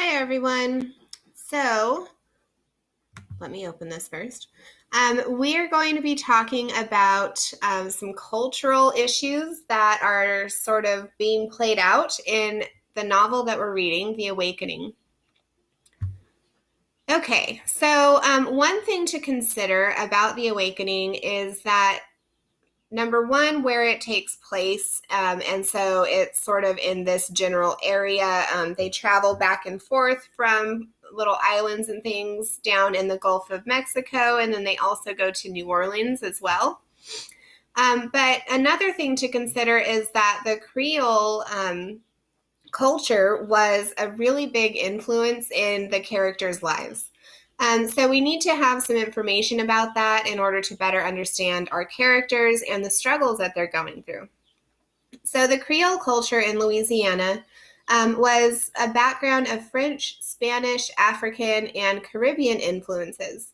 Hi, everyone. So, let me open this first. We are going to be talking about some cultural issues that are sort of being played out in the novel that we're reading, The Awakening. Okay, so one thing to consider about The Awakening is that number one, where it takes place. And so it's sort of in this general area. They travel back and forth from little islands and things down in the Gulf of Mexico, and then they also go to New Orleans as well. But another thing to consider is that the Creole culture was a really big influence in the characters' lives. So we need to have some information about that in order to better understand our characters and the struggles that they're going through. So the Creole culture in Louisiana was a background of French, Spanish, African, and Caribbean influences.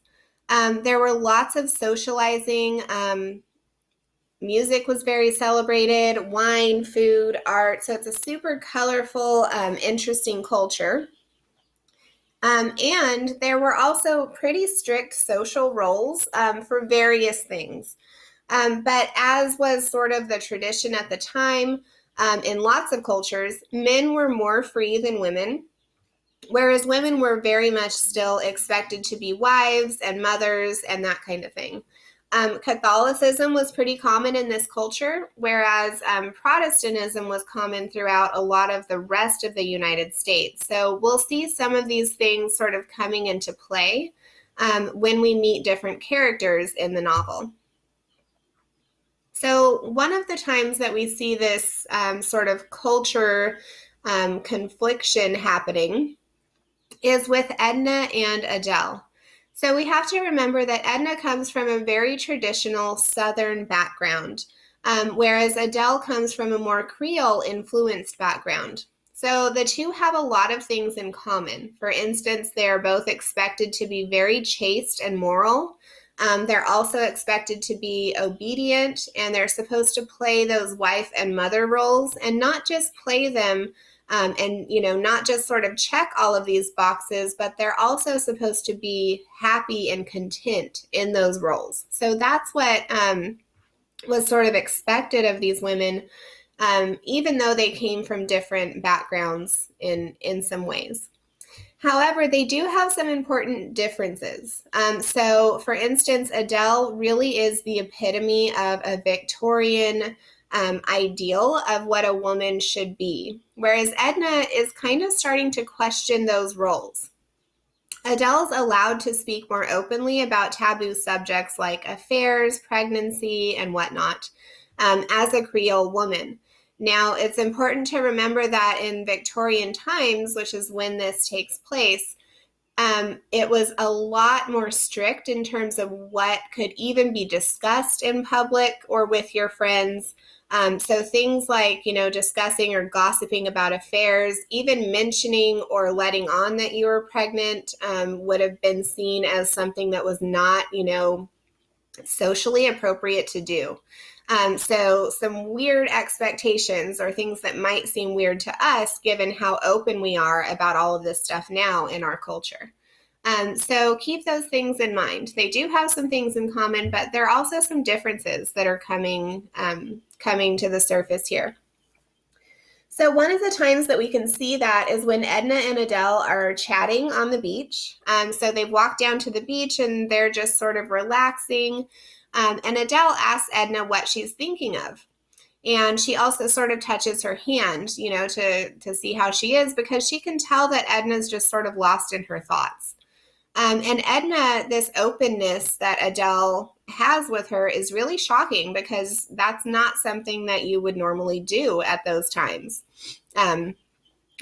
There were lots of socializing. Music was very celebrated, wine, food, art. So it's a super colorful, interesting culture. And there were also pretty strict social roles for various things. But as was sort of the tradition at the time, in lots of cultures, men were more free than women, whereas women were very much still expected to be wives and mothers and that kind of thing. Catholicism was pretty common in this culture, whereas Protestantism was common throughout a lot of the rest of the United States. So we'll see some of these things sort of coming into play when we meet different characters in the novel. So one of the times that we see this sort of culture confliction happening is with Edna and Adele. So we have to remember that Edna comes from a very traditional Southern background, whereas Adele comes from a more Creole-influenced background. So the two have a lot of things in common. For instance, they are both expected to be very chaste and moral. They're also expected to be obedient, and they're supposed to play those wife and mother roles and not just play them and not just sort of check all of these boxes, but they're also supposed to be happy and content in those roles. So that's what was sort of expected of these women, even though they came from different backgrounds in some ways. However, they do have some important differences. So, for instance, Adele really is the epitome of a Victorian ideal of what a woman should be, whereas Edna is kind of starting to question those roles. Adele's allowed to speak more openly about taboo subjects like affairs, pregnancy, and whatnot as a Creole woman. Now, it's important to remember that in Victorian times, which is when this takes place, it was a lot more strict in terms of what could even be discussed in public or with your friends. So things like, discussing or gossiping about affairs, even mentioning or letting on that you were pregnant would have been seen as something that was not, socially appropriate to do. So some weird expectations or things that might seem weird to us given how open we are about all of this stuff now in our culture. So keep those things in mind. They do have some things in common, but there are also some differences that are coming to the surface here. So one of the times that we can see that is when Edna and Adele are chatting on the beach. So they've walked down to the beach and they're just sort of relaxing. And Adele asks Edna what she's thinking of. And she also sort of touches her hand, to see how she is, because she can tell that Edna's just sort of lost in her thoughts. And Edna, this openness that Adele has with her is really shocking because that's not something that you would normally do at those times.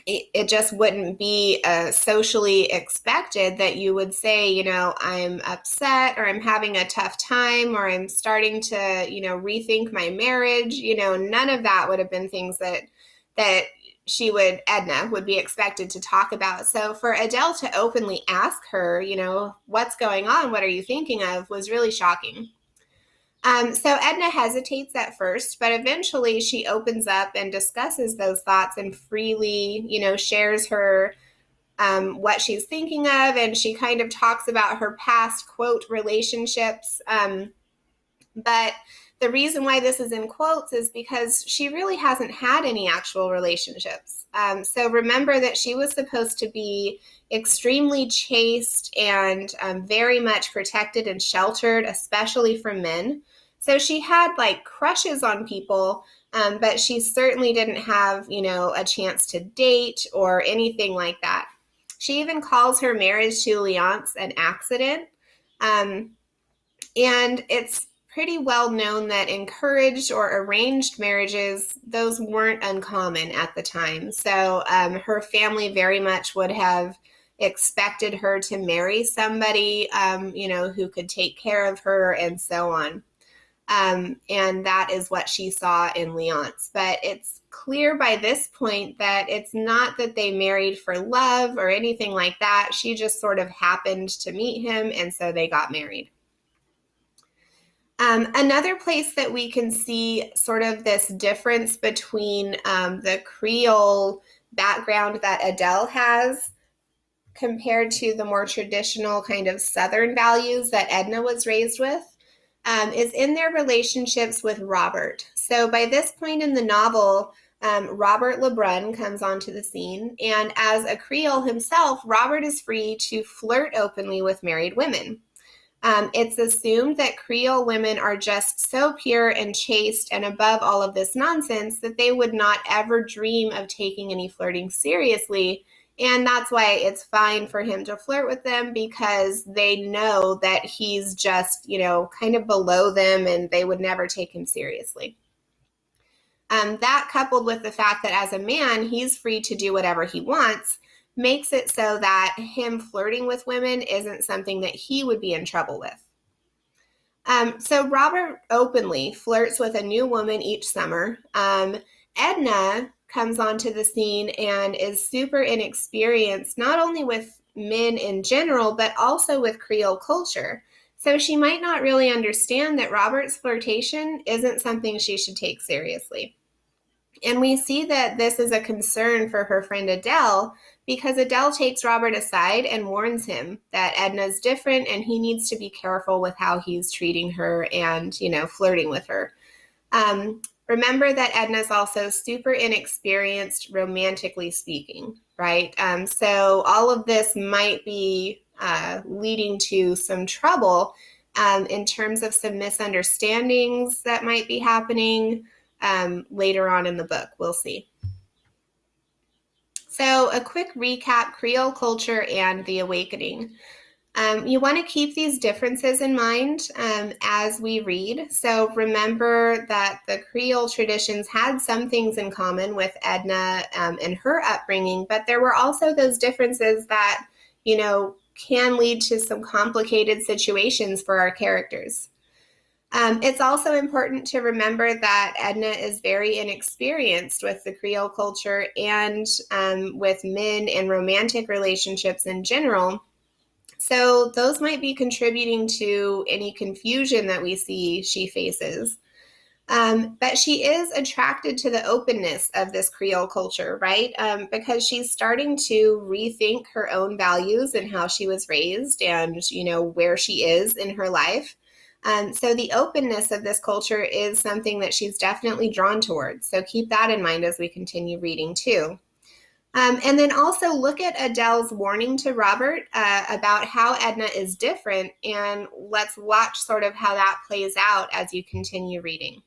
It just wouldn't be socially expected that you would say, I'm upset or I'm having a tough time or I'm starting to, rethink my marriage. None of that would have been things that Edna would be expected to talk about. So for Adele to openly ask her, what's going on? What are you thinking of? Was really shocking. So Edna hesitates at first, but eventually she opens up and discusses those thoughts and freely, shares her what she's thinking of, and she kind of talks about her past, quote, relationships. But the reason why this is in quotes is because she really hasn't had any actual relationships. So remember that she was supposed to be extremely chaste and very much protected and sheltered, especially from men. So she had like crushes on people, but she certainly didn't have, a chance to date or anything like that. She even calls her marriage to Leonce an accident. And it's pretty well known that encouraged or arranged marriages, those weren't uncommon at the time. So her family very much would have expected her to marry somebody, who could take care of her and so on. And that is what she saw in Leonce. But it's clear by this point that it's not that they married for love or anything like that. She just sort of happened to meet him, and so they got married. Another place that we can see sort of this difference between the Creole background that Adele has compared to the more traditional kind of Southern values that Edna was raised with is in their relationships with Robert. So by this point in the novel, Robert Lebrun comes onto the scene, and as a Creole himself, Robert is free to flirt openly with married women. It's assumed that Creole women are just so pure and chaste and above all of this nonsense that they would not ever dream of taking any flirting seriously. And that's why it's fine for him to flirt with them, because they know that he's just, kind of below them and they would never take him seriously. That coupled with the fact that as a man, he's free to do whatever he wants, makes it so that him flirting with women isn't something that he would be in trouble with. So Robert openly flirts with a new woman each summer. Edna comes onto the scene and is super inexperienced, not only with men in general, but also with Creole culture. So she might not really understand that Robert's flirtation isn't something she should take seriously. And we see that this is a concern for her friend Adele, because Adele takes Robert aside and warns him that Edna's different and he needs to be careful with how he's treating her and, flirting with her. Remember that Edna's also super inexperienced, romantically speaking, right? So all of this might be leading to some trouble in terms of some misunderstandings that might be happening later on in the book. We'll see. So a quick recap: Creole culture and the awakening. You want to keep these differences in mind as we read. So remember that the Creole traditions had some things in common with Edna and her upbringing, but there were also those differences that, can lead to some complicated situations for our characters. It's also important to remember that Edna is very inexperienced with the Creole culture and with men and romantic relationships in general. So those might be contributing to any confusion that we see she faces. But she is attracted to the openness of this Creole culture, right? Because she's starting to rethink her own values and how she was raised and, where she is in her life. So the openness of this culture is something that she's definitely drawn towards. So keep that in mind as we continue reading too. And then also look at Adele's warning to Robert about how Edna is different, and let's watch sort of how that plays out as you continue reading.